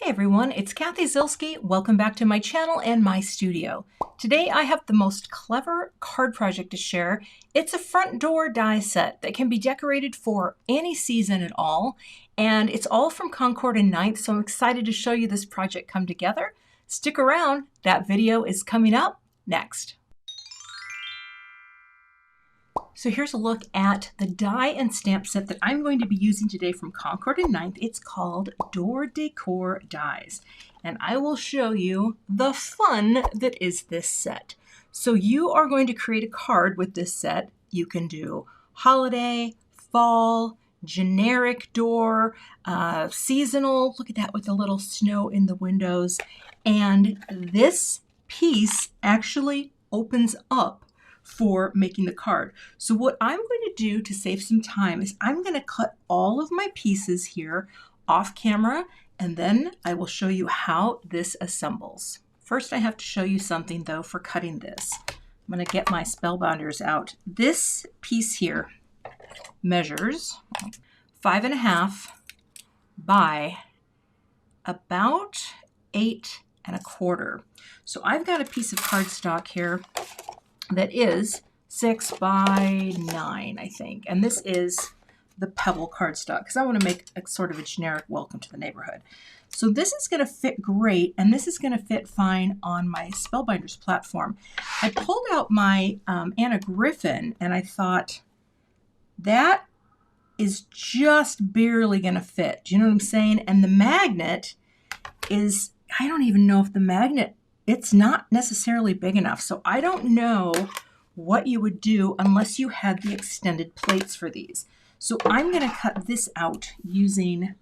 Hey everyone, it's Cathy Zielske. Welcome back to my channel and my studio. Today I have the most clever card project to share. It's a front door die set that can be decorated for any season at all, and it's all from Concord and Ninth, so I'm excited to show you this project come together. Stick around, that video is coming up next. So here's a look at the die and stamp set that I'm going to be using today from Concord and Ninth. It's called Door Decor Dies, and I will show you the fun that is this set. So you are going to create a card with this set. You can do holiday, fall, generic door, seasonal. Look at that with the little snow in the windows. And this piece actually opens up for making the card. So what I'm going to do to save some time is I'm going to cut all of my pieces here off camera, and then I will show you how this assembles. First, I have to show you something though for cutting this. I'm going to get my spellbinders out. This piece here measures 5.5 by about 8.25. So I've got a piece of cardstock here that is 6 by 9, I think. And this is the pebble cardstock because I want to make a sort of a generic welcome to the neighborhood. So this is going to fit great, and this is going to fit fine on my Spellbinders platform. I pulled out my Anna Griffin, and I thought that is just barely going to fit. Do you know what I'm saying? And the magnet is, I don't even know if the magnet, it's not necessarily big enough. So I don't know what you would do unless you had the extended plates for these. So I'm going to cut this out using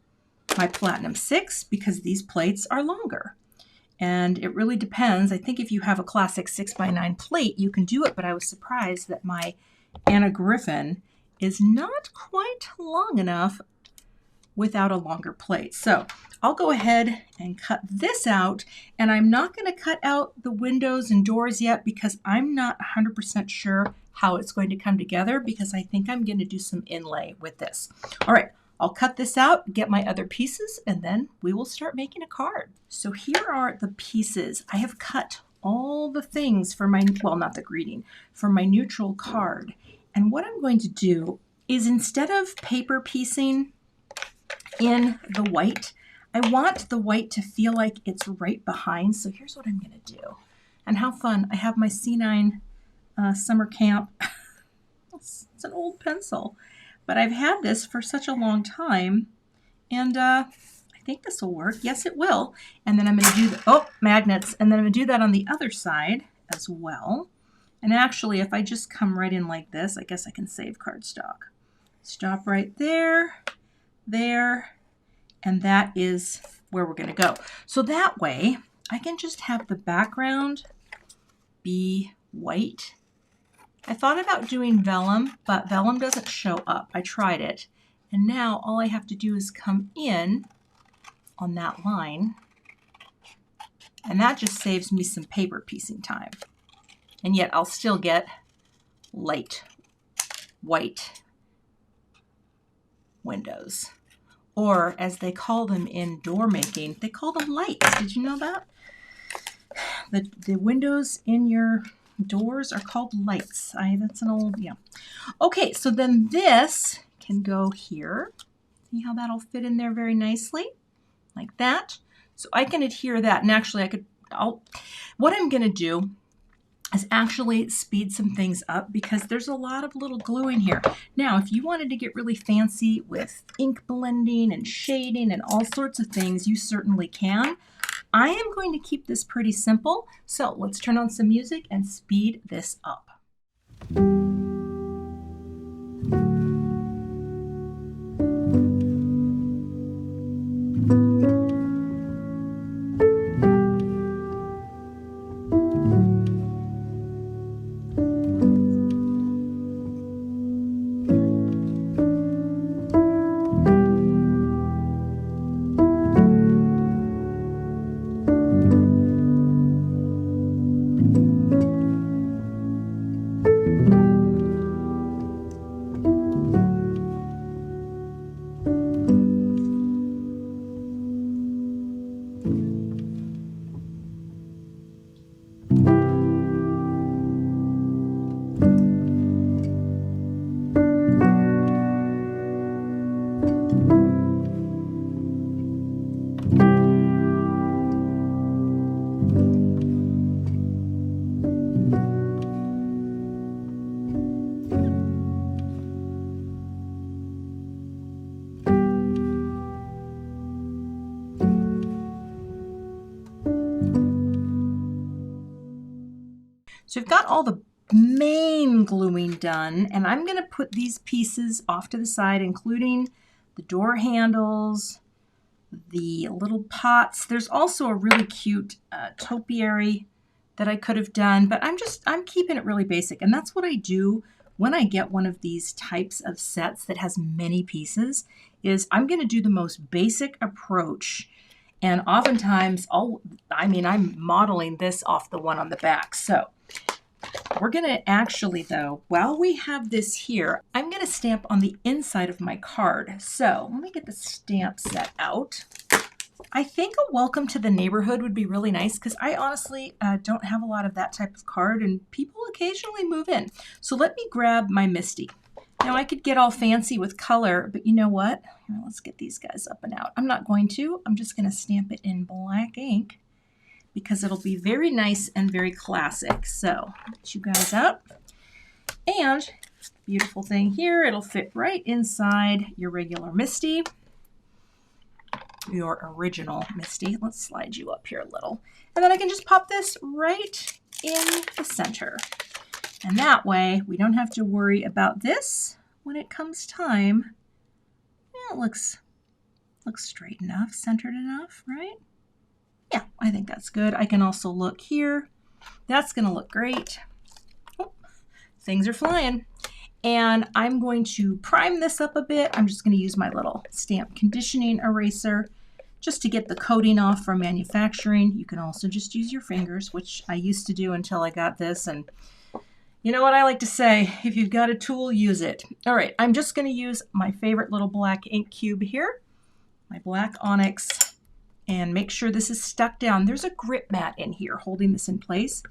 my Platinum 6 because these plates are longer. And it really depends. I think if you have a classic 6 by 9 plate, you can do it, but I was surprised that my Anna Griffin is not quite long enough without a longer plate. So I'll go ahead and cut this out, and I'm not going to cut out the windows and doors yet because I'm not 100% sure how it's going to come together because I think I'm going to do some inlay with this. All right, I'll cut this out, get my other pieces, and then we will start making a card. So here are the pieces. I have cut all the things for my, well, not the greeting, for my neutral card. And what I'm going to do is instead of paper piecing in the white, I want the white to feel like it's right behind. So here's what I'm going to do. And how fun. I have my C9 summer camp. It's an old pencil, but I've had this for such a long time. And I think this will work. Yes, it will. And then I'm going to do the, magnets. And then I'm going to do that on the other side as well. And actually, if I just come right in like this, I guess I can save cardstock. Stop right there. There, and that is where we're going to go. So that way I can just have the background be white. I thought about doing vellum, but vellum doesn't show up. I tried it, and now all I have to do is come in on that line, and that just saves me some paper piecing time. And yet I'll still get light white windows, or as they call them in door making, they call them lights. Did you know that? The windows in your doors are called lights. That's an old, yeah. Okay, so then this can go here. See how that'll fit in there very nicely, like that. So I can adhere that, and actually what I'm gonna do is actually speed some things up because there's a lot of little gluing here. Now, if you wanted to get really fancy with ink blending and shading and all sorts of things, you certainly can. I am going to keep this pretty simple. So let's turn on some music and speed this up. So we've got all the main gluing done, and I'm going to put these pieces off to the side, including the door handles, the little pots. There's also a really cute topiary that I could have done, but I'm keeping it really basic. And that's what I do when I get one of these types of sets that has many pieces, is I'm going to do the most basic approach. And oftentimes I'm modeling this off the one on the back. So we're going to actually, though, while we have this here, I'm going to stamp on the inside of my card. So let me get the stamp set out. I think a welcome to the neighborhood would be really nice, because I honestly don't have a lot of that type of card, and people occasionally move in. So let me grab my Misty. Now I could get all fancy with color, but you know what? Here, let's get these guys up and out. I'm not going to. I'm just going to stamp it in black ink, because it'll be very nice and very classic. So get you guys up. And beautiful thing here, it'll fit right inside your regular Misty, your original Misty. Let's slide you up here a little. And then I can just pop this right in the center. And that way we don't have to worry about this when it comes time. Yeah, it looks straight enough, centered enough, right? Yeah, I think that's good. I can also look here. That's going to look great. Oh, things are flying. And I'm going to prime this up a bit. I'm just going to use my little stamp conditioning eraser just to get the coating off from manufacturing. You can also just use your fingers, which I used to do until I got this. And you know what I like to say, if you've got a tool, use it. All right, I'm just going to use my favorite little black ink cube here, my black onyx, and make sure this is stuck down. There's a grip mat in here holding this in place.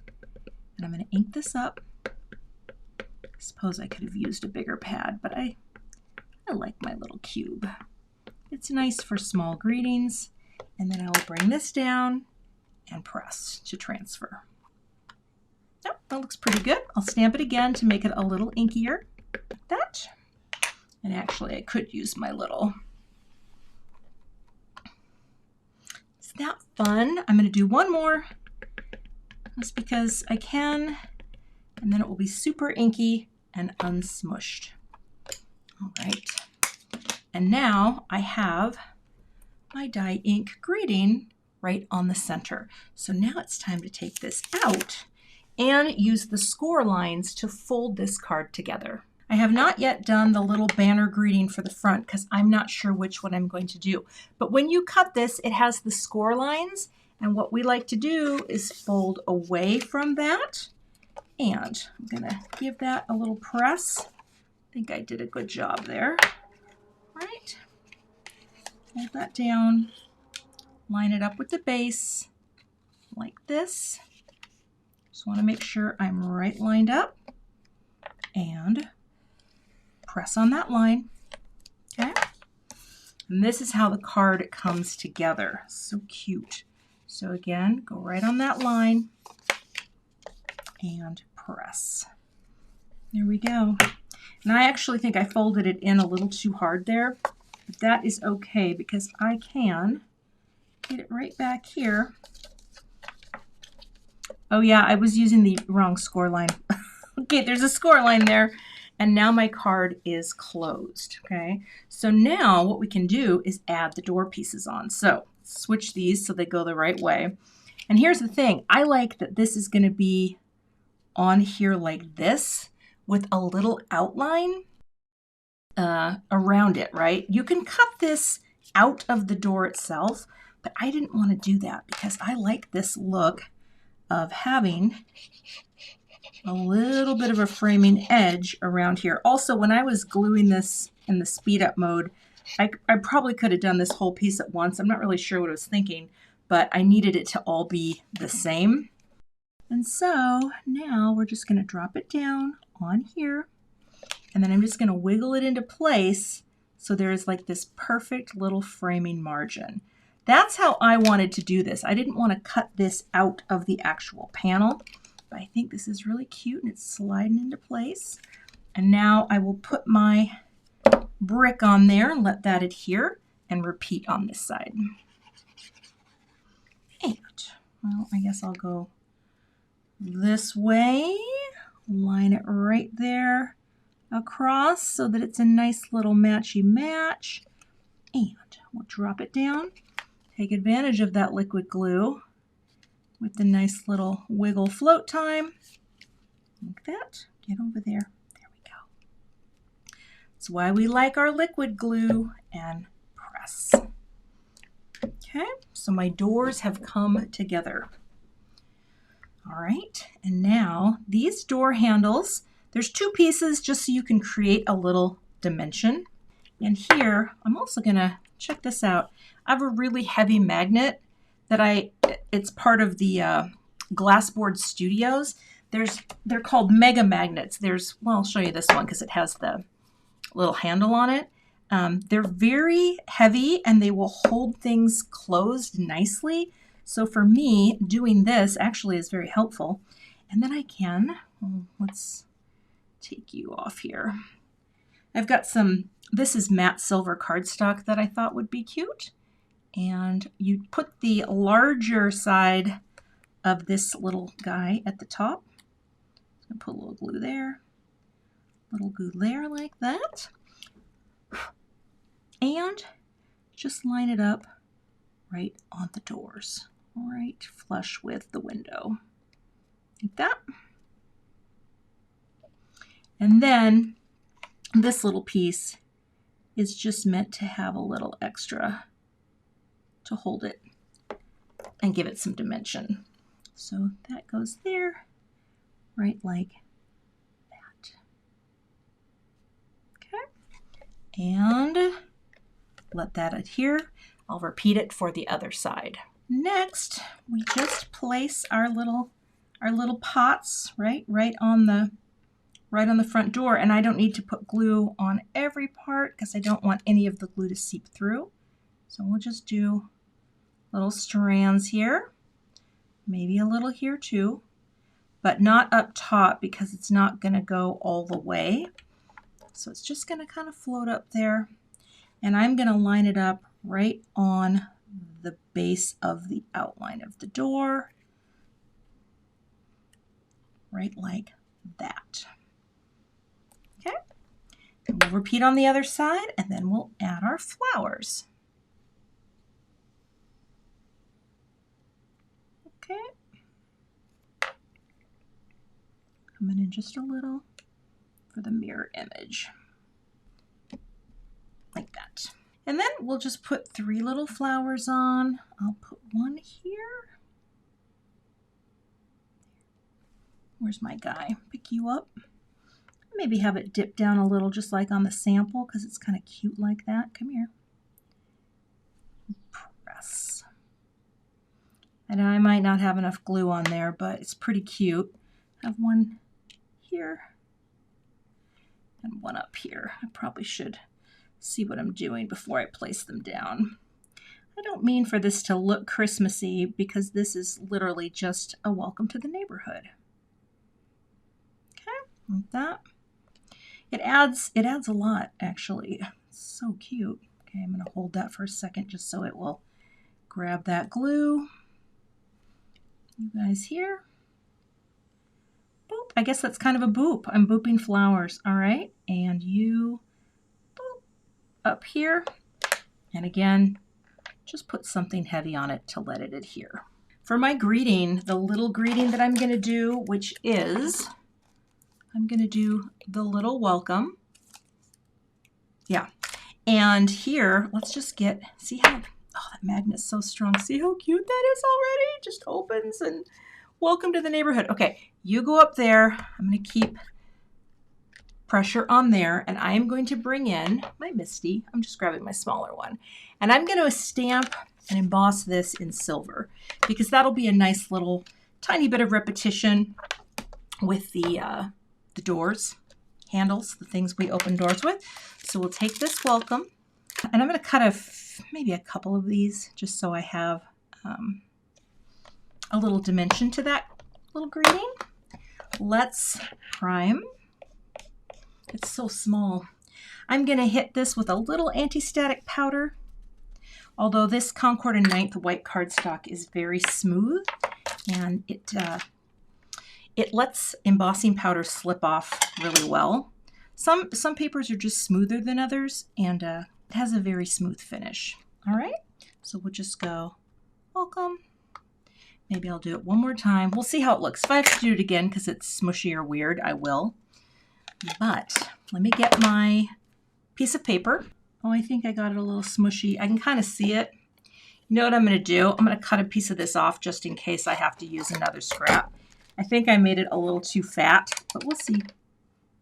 And I'm going to ink this up. I suppose I could have used a bigger pad, but I like my little cube. It's nice for small greetings. And then I will bring this down and press to transfer. Yep, that looks pretty good. I'll stamp it again to make it a little inkier, like that. And actually, I could use my little. Isn't that fun? I'm going to do one more, just because I can, and then it will be super inky and unsmushed. All right. And now I have my dye ink greeting right on the center. So now it's time to take this out and use the score lines to fold this card together. I have not yet done the little banner greeting for the front because I'm not sure which one I'm going to do. But when you cut this, it has the score lines, and what we like to do is fold away from that. And I'm going to give that a little press. I think I did a good job there. Right? Hold that down. Line it up with the base like this. Just want to make sure I'm right lined up. And press on that line. Okay? And this is how the card comes together. So cute. So again, go right on that line and press. There we go. And I actually think I folded it in a little too hard there, but that is okay because I can get it right back here. Oh yeah, I was using the wrong score line. Okay, there's a score line there, and now my card is closed, okay? So now what we can do is add the door pieces on. So switch these so they go the right way. And here's the thing, I like that this is gonna be on here like this with a little outline around it, right? You can cut this out of the door itself, but I didn't want to do that because I like this look of having a little bit of a framing edge around here. Also, when I was gluing this in the speed up mode, I probably could have done this whole piece at once. I'm not really sure what I was thinking, but I needed it to all be the same. And so now we're just going to drop it down on here, and then I'm just going to wiggle it into place so there is like this perfect little framing margin. That's how I wanted to do this. I didn't want to cut this out of the actual panel, but I think this is really cute and it's sliding into place. And now I will put my brick on there and let that adhere and repeat on this side. And, well, I guess I'll go this way, line it right there across so that it's a nice little matchy match. And we'll drop it down. Take advantage of that liquid glue with the nice little wiggle float time. Like that. Get over there. There we go. That's why we like our liquid glue. And press. Okay, so my doors have come together. All right, and now these door handles, there's two pieces just so you can create a little dimension. And here, I'm also gonna check this out. I have a really heavy magnet that it's part of the Glassboard Studios. They're called mega magnets. Well, I'll show you this one because it has the little handle on it. They're very heavy and they will hold things closed nicely. So for me, doing this actually is very helpful. And then I can, let's take you off here. I've got this is matte silver cardstock that I thought would be cute. And you put the larger side of this little guy at the top. I'm gonna put a little glue there, little glue there like that. And just line it up right on the doors, right flush with the window, like that. And then this little piece is just meant to have a little extra to hold it and give it some dimension. So that goes there, right like that. Okay, and let that adhere. I'll repeat it for the other side. Next, we just place our little pots right on the front door, and I don't need to put glue on every part because I don't want any of the glue to seep through. So we'll just do little strands here, maybe a little here too, but not up top because it's not going to go all the way. So it's just going to kind of float up there. And I'm going to line it up right on the base of the outline of the door, right like that. Okay, and we'll repeat on the other side, and then we'll add our flowers. Okay, coming in just a little for the mirror image. Like that. And then we'll just put 3 little flowers on. I'll put one here. Where's my guy? Pick you up. Maybe have it dip down a little just like on the sample because it's kind of cute like that. Come here. Press. And I might not have enough glue on there, but it's pretty cute. Have one here and one up here. I probably should see what I'm doing before I place them down. I don't mean for this to look Christmassy because this is literally just a welcome to the neighborhood. Okay, like that. It adds a lot actually. It's so cute. Okay, I'm going to hold that for a second just so it will grab that glue. You guys here. Boop. I guess that's kind of a boop. I'm booping flowers. All right, and you up here, and again, just put something heavy on it to let it adhere. For my greeting, the little greeting that I'm going to do, which is, I'm going to do the little welcome. Yeah, and here, let's just see how, oh, that magnet's so strong. See how cute that is already? Just opens and welcome to the neighborhood. Okay, you go up there. I'm going to keep pressure on there, and I am going to bring in my Misty. I'm just grabbing my smaller one, and I'm going to stamp and emboss this in silver because that'll be a nice little tiny bit of repetition with the doors handles, the things we open doors with. So we'll take this welcome, and I'm going to cut maybe a couple of these just so I have a little dimension to that little greeting. Let's prime. It's so small. I'm going to hit this with a little anti-static powder. Although this Concord and 9th white cardstock is very smooth, and It lets embossing powder slip off really well. Some papers are just smoother than others, and it has a very smooth finish. All right, so we'll just go, welcome. Maybe I'll do it one more time. We'll see how it looks. If I have to do it again because it's smushy or weird, I will. But let me get my piece of paper. Oh, I think I got it a little smushy. I can kind of see it. You know what I'm going to do? I'm going to cut a piece of this off just in case I have to use another scrap. I think I made it a little too fat, but we'll see.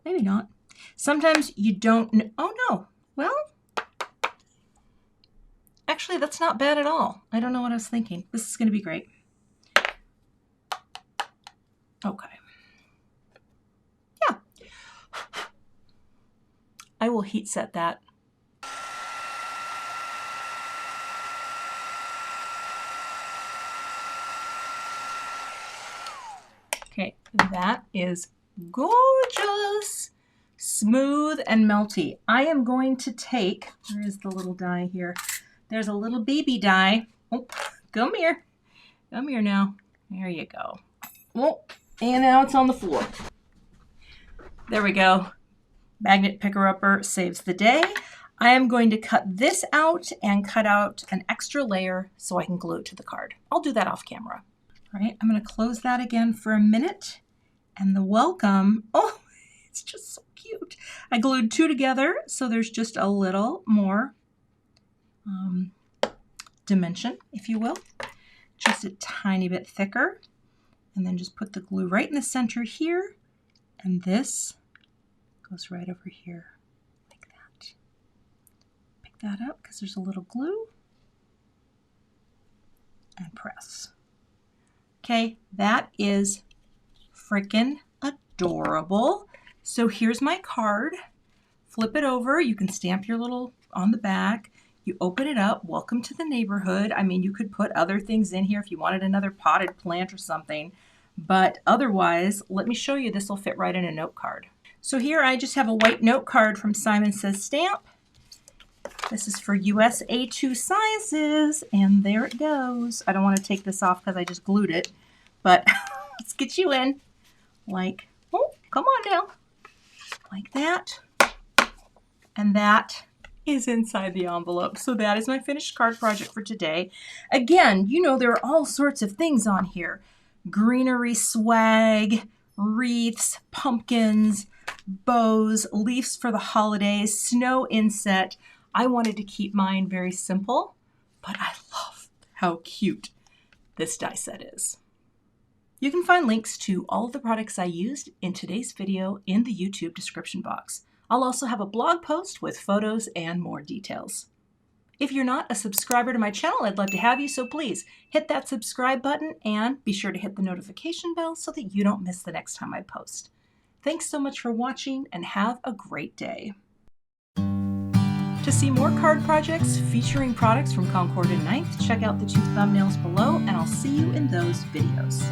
Maybe not. Sometimes you don't. Oh, no. Well, actually, that's not bad at all. I don't know what I was thinking. This is going to be great. Okay. Yeah. I will heat set that. Okay, that is gorgeous. Smooth and melty. I am going to take, where is the little die here? There's a little baby die. Oh, come here. Come here now. There you go. Oh, and now it's on the floor. There we go. Magnet picker-upper saves the day. I am going to cut this out and cut out an extra layer so I can glue it to the card. I'll do that off camera. All right, I'm going to close that again for a minute. And the welcome, oh, it's just so cute. I glued two together, so there's just a little more dimension, if you will. Just a tiny bit thicker. And then just put the glue right in the center here. And this goes right over here like that. Pick that up because there's a little glue. And press. Okay, that is freaking adorable. So here's my card. Flip it over. You can stamp your little on the back. You open it up. Welcome to the neighborhood. I mean, you could put other things in here if you wanted another potted plant or something. But otherwise, let me show you. This will fit right in a note card. So here I just have a white note card from Simon Says Stamp. This is for US A2 sizes, and there it goes. I don't want to take this off because I just glued it, but let's get you in. Like, oh, come on now. Like that. And that is inside the envelope. So that is my finished card project for today. Again, you know, there are all sorts of things on here. Greenery swag, wreaths, pumpkins, bows, leaves for the holidays, snow inset. I wanted to keep mine very simple, but I love how cute this die set is. You can find links to all of the products I used in today's video in the YouTube description box. I'll also have a blog post with photos and more details. If you're not a subscriber to my channel, I'd love to have you, so please hit that subscribe button and be sure to hit the notification bell so that you don't miss the next time I post. Thanks so much for watching and have a great day. To see more card projects featuring products from Concord and 9th, check out the two thumbnails below, and I'll see you in those videos.